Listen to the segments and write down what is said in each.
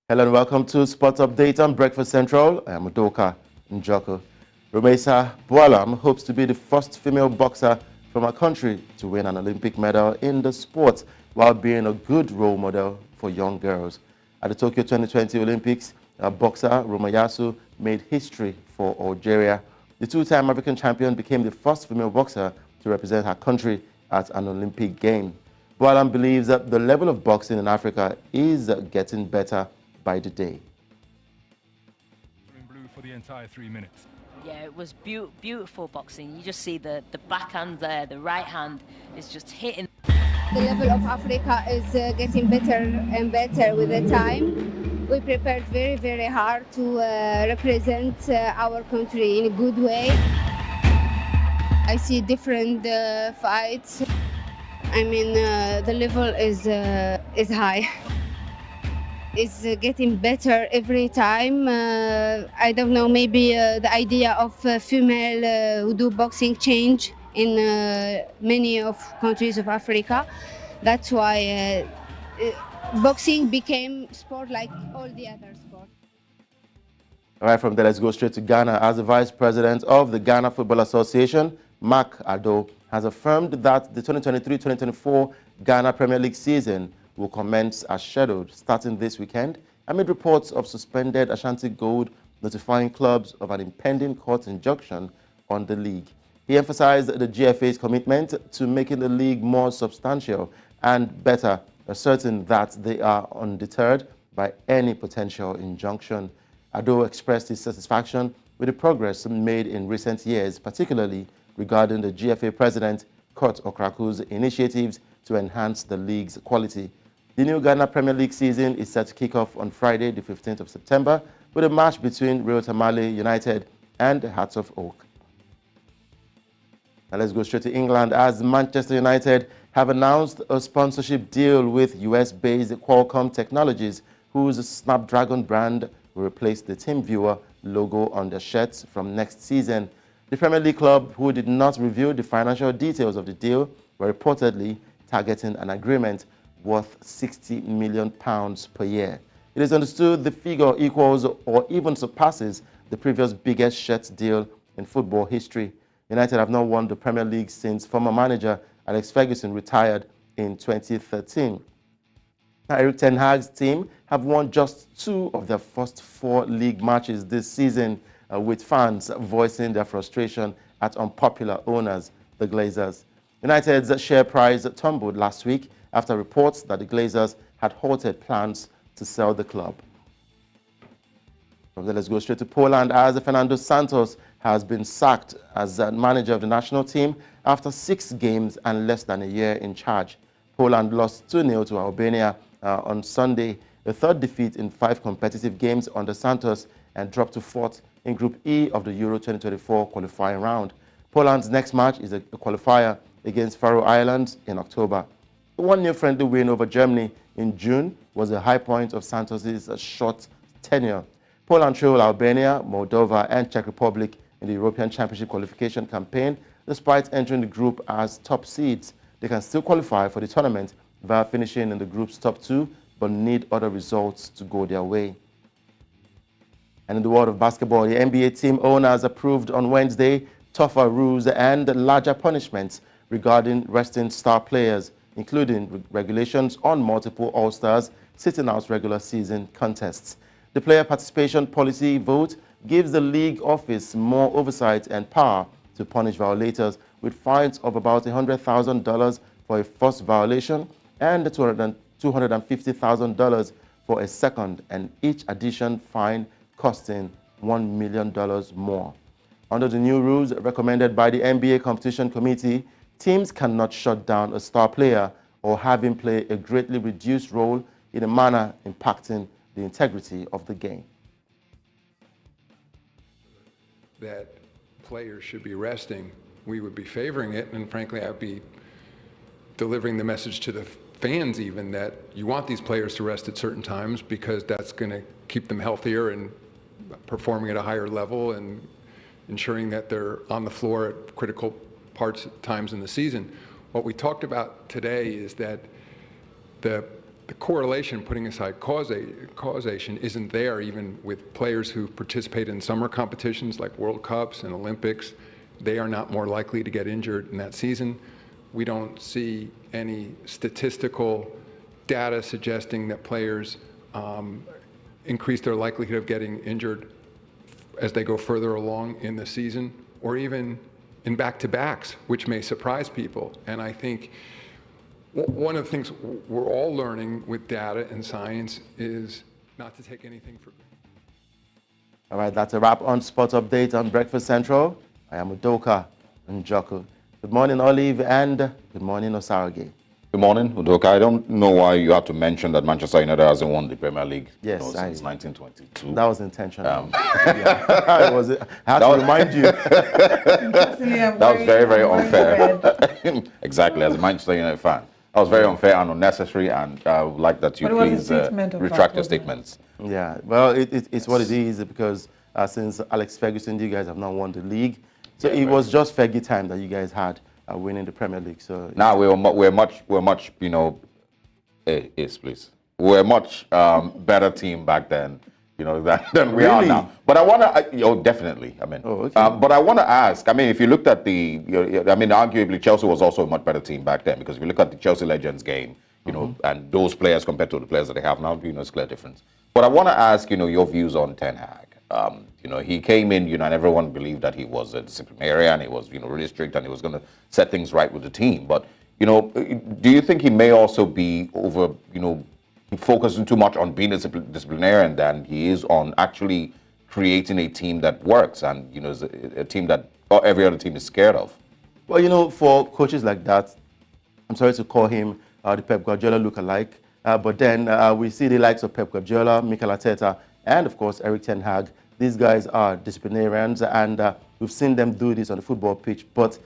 Hello and welcome to Sports Update on Breakfast Central. I am Udoka, Njoku. Roumaysa Boualam hopes to be the first female boxer from our country to win an Olympic medal in the sport while being a good role model for young girls. At the Tokyo 2020 Olympics, boxer Roumaysa made history for Algeria. The two-time African champion became the first female boxer to represent her country at an Olympic game. Boualam believes that the level of boxing in Africa is getting better by the day. In blue for the entire 3 minutes. Yeah, it was beautiful boxing. You just see the backhand there, the right hand is just hitting. The level of Africa is getting better and better with the time. We prepared very hard to represent our country in a good way. I see different fights. I mean, the level is high. It's getting better every time. I don't know, maybe the idea of female who do boxing change in many of countries of Africa. That's why boxing became sport like all the other sports. All right, from there, let's go straight to Ghana. As the Vice President of the Ghana Football Association, Mark Ado, has affirmed that the 2023-2024 Ghana Premier League season will commence as scheduled starting this weekend amid reports of suspended Ashanti Gold notifying clubs of an impending court injunction on the league. He emphasized the GFA's commitment to making the league more substantial and better, asserting that they are undeterred by any potential injunction. Ado expressed his satisfaction with the progress made in recent years, particularly regarding the GFA president, Kurt Okraku's initiatives to enhance the league's quality. The new Ghana Premier League season is set to kick off on Friday, the 15th of September, with a match between Real Tamale United and Hearts of Oak. Now let's go straight to England, as Manchester United have announced a sponsorship deal with US-based Qualcomm Technologies, whose Snapdragon brand will replace the TeamViewer logo on their shirts from next season. The Premier League club, who did not reveal the financial details of the deal, were reportedly targeting an agreement worth £60 million per year. It is understood the figure equals or even surpasses the previous biggest shirt deal in football history. United have not won the Premier League since former manager Alex Ferguson retired in 2013. Eric Ten Hag's team have won just 2 of their first 4 league matches this season, with fans voicing their frustration at unpopular owners, the Glazers. United's share price tumbled last week after reports that the Glazers had halted plans to sell the club. From there, let's go straight to Poland, as Fernando Santos has been sacked as manager of the national team after 6 games and less than a year in charge. Poland lost 2-0 to Albania on Sunday, the 3rd defeat in 5 competitive games under Santos, and dropped to 4th in Group E of the Euro 2024 qualifying round. Poland's next match is a qualifier against Faroe Islands in October. The 1-0 friendly win over Germany in June was a high point of Santos's short tenure. Poland trailed Albania, Moldova, and Czech Republic in the European Championship qualification campaign. Despite entering the group as top seeds, they can still qualify for the tournament via finishing in the group's top 2, but need other results to go their way. And in the world of basketball, the NBA team owners approved on Wednesday tougher rules and larger punishments regarding resting star players, including regulations on multiple All-Stars sitting out regular season contests. The player participation policy vote gives the league office more oversight and power to punish violators, with fines of about $100,000 for a first violation and $250,000 for a second, and each addition fine costing $1 million more. Under the new rules recommended by the NBA Competition Committee, teams cannot shut down a star player or have him play a greatly reduced role in a manner impacting the integrity of the game. That players should be resting, we would be favoring it, and frankly, I would be delivering the message to the fans even that you want these players to rest at certain times because that's going to keep them healthier and performing at a higher level and ensuring that they're on the floor at critical times in the season. What we talked about today is that the the correlation, putting aside causation, isn't there even with players who participate in summer competitions like World Cups and Olympics. They are not more likely to get injured in that season. We don't see any statistical data suggesting that players increase their likelihood of getting injured as they go further along in the season, or even in back-to-backs, which may surprise people. And I think one of the things we're all learning with data and science is not to take anything for granted. All right, that's a wrap on Sports Update on Breakfast Central. I am Udoka and Njoku. Good morning, Olive, and good morning, Osarage. Good morning, Udoka. I don't know why you have to mention that Manchester United hasn't won the Premier League Yes, since 1922. That was intentional. I had to remind you. That was very, very unfair. Exactly, as a Manchester United fan. That was very unfair and unnecessary, and I would like that you please retract your statements. Yeah, well, it's what it is, because since Alex Ferguson, you guys have not won the league. So it was just Fergie time that you guys had winning the Premier League. So now we're much, you know, yes, please. We're a much better team back then, you know, than we are now. But I want to, definitely. I mean, but I want to ask. I mean, if you looked at arguably Chelsea was also a much better team back then, because if you look at the Chelsea Legends game, you know, and those players compared to the players that they have now, you know, it's a clear difference. But I want to ask, you know, your views on Ten Hag. You know, he came in, you know, and everyone believed that he was a disciplinarian, and he was, you know, really strict, and he was going to set things right with the team. But, you know, do you think he may also be focusing too much on being a disciplinarian than he is on actually creating a team that works, and, you know, is a team that every other team is scared of? Well, you know, for coaches like that, I'm sorry to call him the Pep Guardiola look-alike, but then we see the likes of Pep Guardiola, Mikel Arteta, and of course Eric Ten Hag. These guys are disciplinarians, and we've seen them do this on the football pitch. But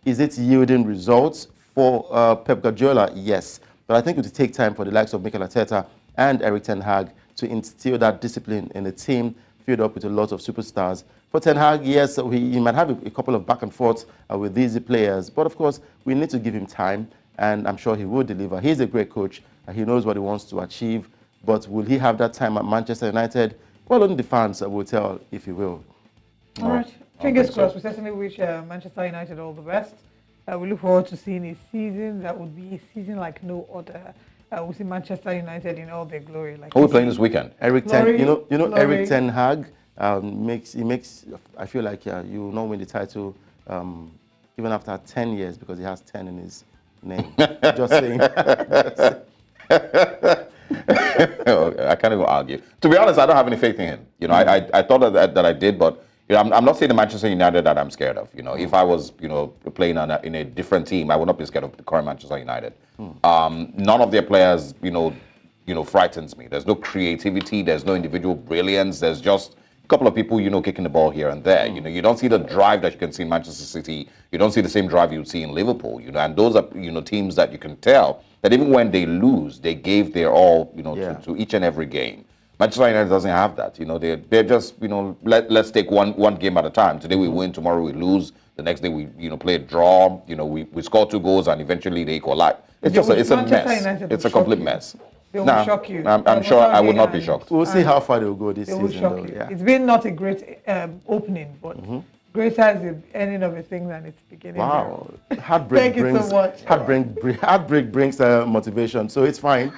is it yielding results for Pep Guardiola? Yes. But I think it will take time for the likes of Mikel Arteta and Eric Ten Hag to instill that discipline in the team, filled up with a lot of superstars. For Ten Hag, yes, he might have a couple of back and forths with these players. But of course, we need to give him time, and I'm sure he will deliver. He's a great coach. He knows what he wants to achieve. But will he have that time at Manchester United? Well, only the fans will tell if he will. All right. Fingers crossed. We certainly wish Manchester United all the best. We look forward to seeing a season that would be a season like no other. We see Manchester United in all their glory. Like, who are we playing this weekend? Eric Ten Hag makes. I feel like you will not win the title even after 10 years, because he has 10 in his name. Just saying. I can't even argue. To be honest, I don't have any faith in him. You know, I thought that I did, but you know, I'm not saying the Manchester United that I'm scared of. You know, if I was, you know, playing in a different team, I would not be scared of the current Manchester United. None of their players, you know, frightens me. There's no creativity. There's no individual brilliance. There's just a couple of people, you know, kicking the ball here and there. You know, you don't see the drive that you can see in Manchester City. You don't see the same drive you would see in Liverpool. You know, and those are, you know, teams that you can tell that even when they lose, they gave their all, you know, to each and every game. Manchester United doesn't have that. You know, they're just, you know, let's take one game at a time. Today we win, tomorrow we lose. The next day we, you know, play a draw. You know, we score 2 goals and eventually they equalize. It's just it's a mess. It's a complete mess. They will shock you. I'm sure I would not be shocked. We'll see how far they will go this season. Will shock you. It's been not a great opening, but greater is the ending of a thing than its beginning. Wow. Heartbreak Thank you so much. Heartbreak brings motivation, so it's fine.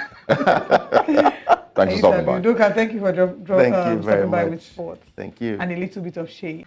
Thanks for stopping by. Udoka, thank you for stopping by with sports. Thank you. And a little bit of shade.